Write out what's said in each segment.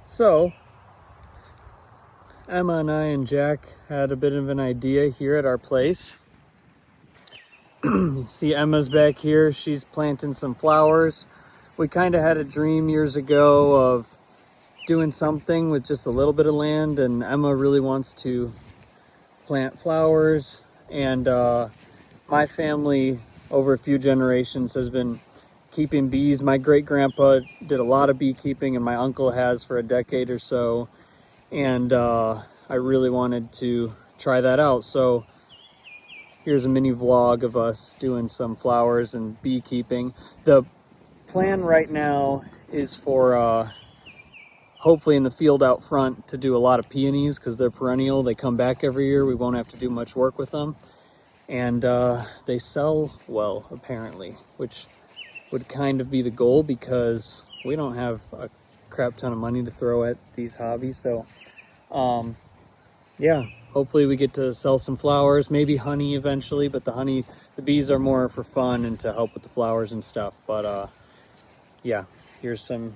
So, Emma and I and Jack had a bit of an idea here at our place. You see Emma's back here, she's planting some flowers. We kind of had a dream years ago of doing something with just a little bit of land, and Emma really wants to plant flowers. And my family over a few generations has been keeping bees. My great-grandpa did a lot of beekeeping, and my uncle has for a decade or so. And I really wanted to try that out. So here's a mini vlog of us doing some flowers and beekeeping. The plan right now is for hopefully in the field out front to do a lot of peonies, because they're perennial. They come back every year. We won't have to do much work with them. And they sell well, apparently, which would kind of be the goal, because we don't have a crap ton of money to throw at these hobbies. So yeah, hopefully we get to sell some flowers, maybe honey eventually, but the bees are more for fun and to help with the flowers and stuff. But yeah, here's some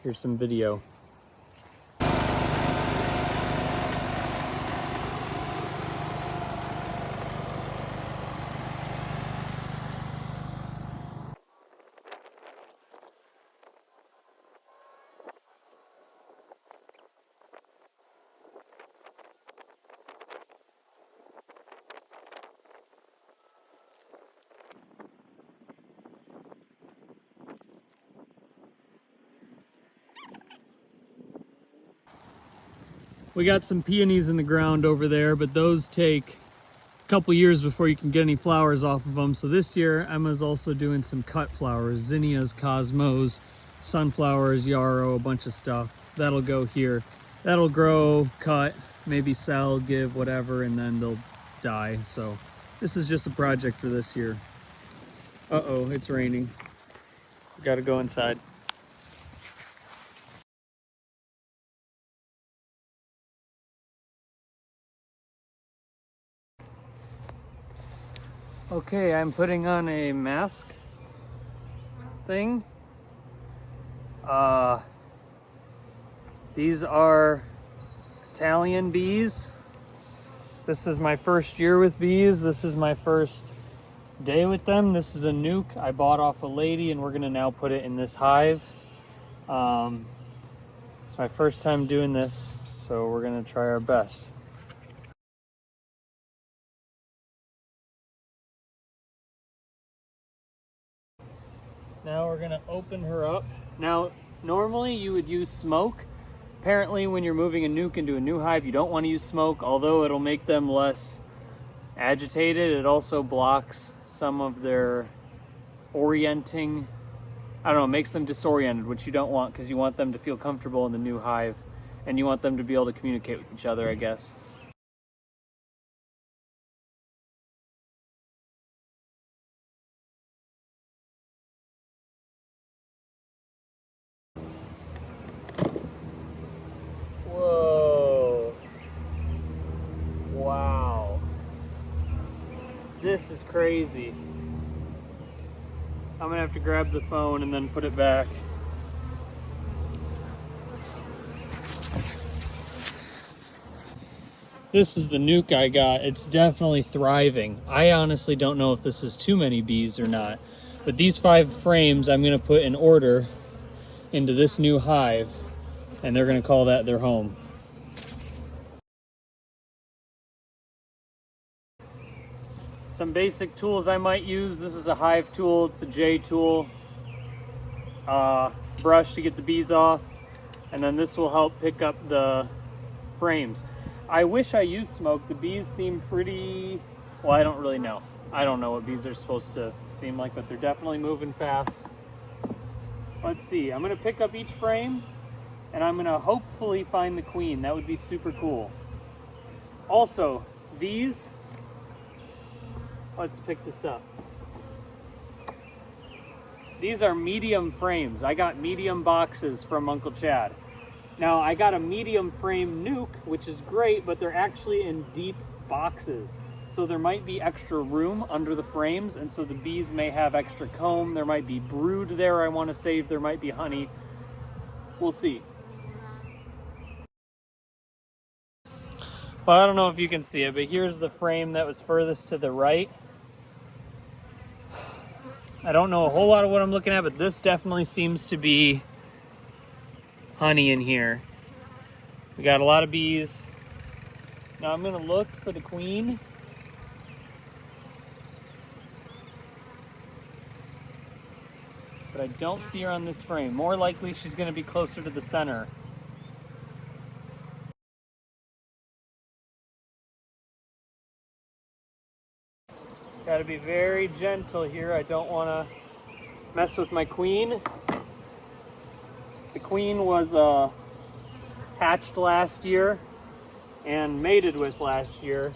video. We got some peonies in the ground over there, but those take a couple years before you can get any flowers off of them. So this year, Emma's also doing some cut flowers, zinnias, cosmos, sunflowers, yarrow, a bunch of stuff. That'll go here. That'll grow, cut, maybe sell, give, whatever, and then they'll die. So this is just a project for this year. Uh-oh, it's raining. Gotta go inside. Okay, I'm putting on a mask thing. These are Italian bees. This is my first year with bees. This is my first day with them. This is a nuke I bought off a lady, and we're gonna now put it in this hive. It's my first time doing this, so we're gonna try our best. Now we're gonna open her up. Now, normally you would use smoke. Apparently when you're moving a nuke into a new hive, you don't want to use smoke, although it'll make them less agitated. It also blocks some of their orienting. I don't know, makes them disoriented, which you don't want, because you want them to feel comfortable in the new hive, and you want them to be able to communicate with each other, I guess. Whoa. Wow. This is crazy. I'm gonna have to grab the phone and then put it back. This is the nuke I got. It's definitely thriving. I honestly don't know if this is too many bees or not, but these 5 frames I'm gonna put in order into this new hive, and they're gonna call that their home. Some basic tools I might use. This is a hive tool, it's a J tool. Brush to get the bees off, and then this will help pick up the frames. I wish I used smoke. The bees seem pretty, well, I don't really know. I don't know what bees are supposed to seem like, but they're definitely moving fast. Let's see, I'm gonna pick up each frame, and I'm gonna hopefully find the queen. That would be super cool. Also, these, let's pick this up. These are medium frames. I got medium boxes from Uncle Chad. Now, I got a medium frame nuke, which is great, but they're actually in deep boxes. So there might be extra room under the frames, and so the bees may have extra comb. There might be brood there I want to save. There might be honey. We'll see. Well, I don't know if you can see it, but here's the frame that was furthest to the right. I don't know a whole lot of what I'm looking at, but this definitely seems to be honey in here. We got a lot of bees. Now I'm gonna look for the queen. But I don't see her on this frame. More likely she's gonna be closer to the center. Gotta be very gentle here. I don't wanna mess with my queen. The queen was hatched last year and mated with last year,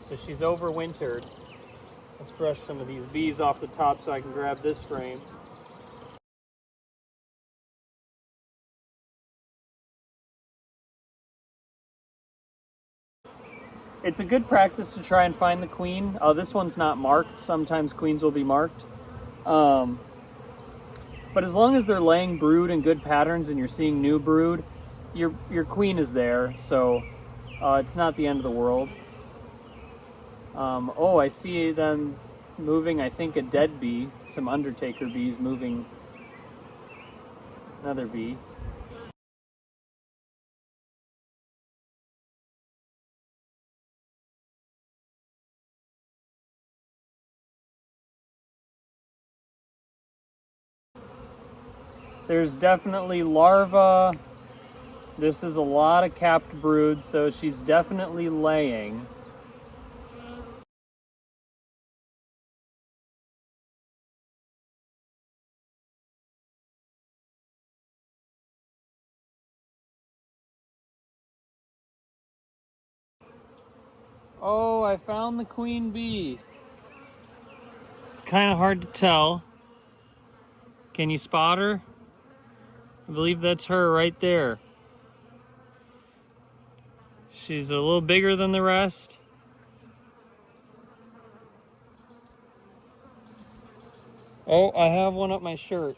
so she's overwintered. Let's brush some of these bees off the top so I can grab this frame. It's a good practice to try and find the queen. This one's not marked. Sometimes queens will be marked. But as long as they're laying brood in good patterns and you're seeing new brood, your queen is there, so it's not the end of the world. Oh, I see them moving, I think, a dead bee, some undertaker bees moving another bee. There's definitely larvae. This is a lot of capped brood, so she's definitely laying. Oh, I found the queen bee. It's kind of hard to tell. Can you spot her? I believe that's her right there. She's a little bigger than the rest. Oh, I have one up my shirt.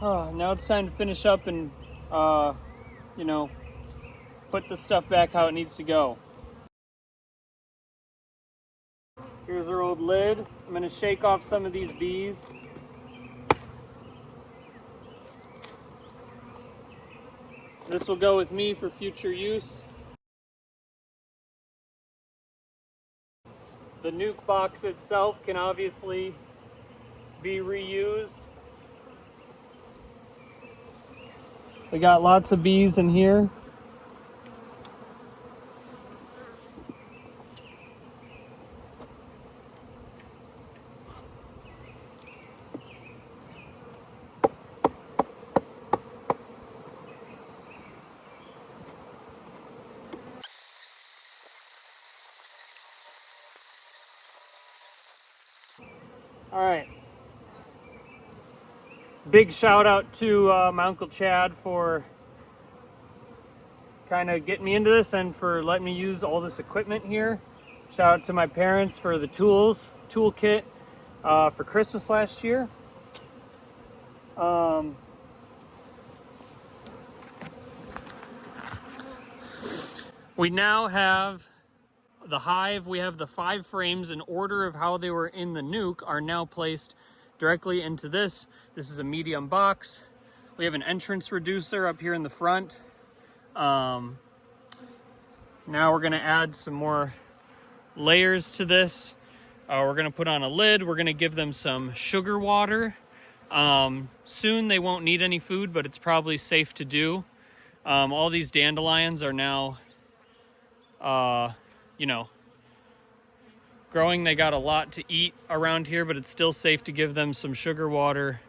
Oh, now it's time to finish up and, you know, put the stuff back how it needs to go. Here's our old lid. I'm gonna shake off some of these bees. This will go with me for future use. The nuke box itself can obviously be reused. We got lots of bees in here. All right. Big shout out to my Uncle Chad for kind of getting me into this and for letting me use all this equipment here. Shout out to my parents for the toolkit for Christmas last year. We now have the hive. We have the 5 frames in order of how they were in the nuke are now placed directly into this. This is a medium box. We have an entrance reducer up here in the front. Now we're gonna add some more layers to this. We're gonna put on a lid. We're gonna give them some sugar water. Soon they won't need any food, but it's probably safe to do. All these dandelions are now, you know, growing. They got a lot to eat around here, but it's still safe to give them some sugar water.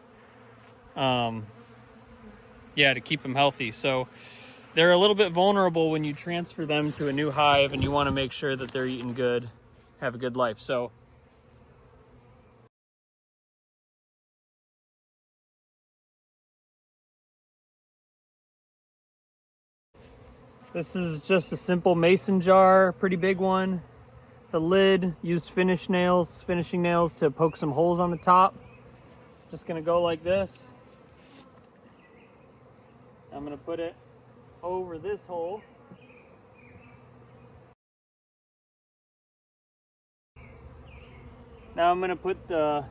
Yeah, to keep them healthy. So they're a little bit vulnerable when you transfer them to a new hive and you want to make sure that they're eating good, have a good life. So This is just a simple mason jar, pretty big one. The lid, used finishing nails to poke some holes on the top. Just gonna go like this. I'm gonna put it over this hole. Now I'm gonna put the,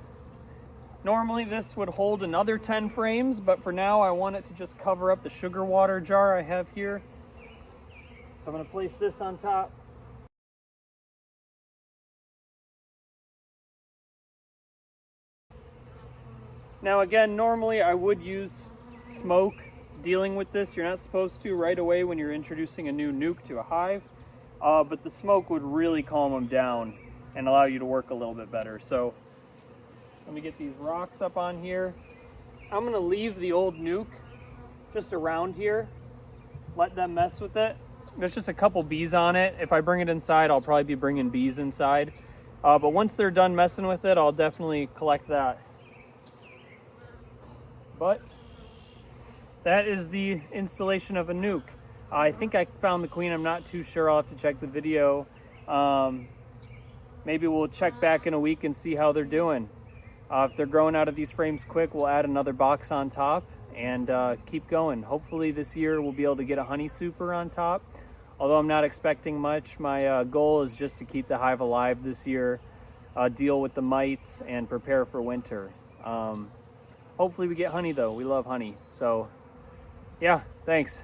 normally this would hold another 10 frames, but for now I want it to just cover up the sugar water jar I have here. So I'm gonna place this on top. Now again, normally I would use smoke dealing with this. You're not supposed to right away when you're introducing a new nuke to a hive, but the smoke would really calm them down and allow you to work a little bit better. So let me get these rocks up on here. I'm gonna leave the old nuke just around here, let them mess with it. There's just a couple bees on it. If I bring it inside, I'll probably be bringing bees inside. But once they're done messing with it, I'll definitely collect that. But that is the installation of a nuke. I think I found the queen. I'm not too sure. I'll have to check the video. Maybe we'll check back in a week and see how they're doing. If they're growing out of these frames quick, we'll add another box on top and keep going. Hopefully this year we'll be able to get a honey super on top. Although I'm not expecting much, my goal is just to keep the hive alive this year, deal with the mites, and prepare for winter. Hopefully we get honey though. We love honey. So yeah, thanks.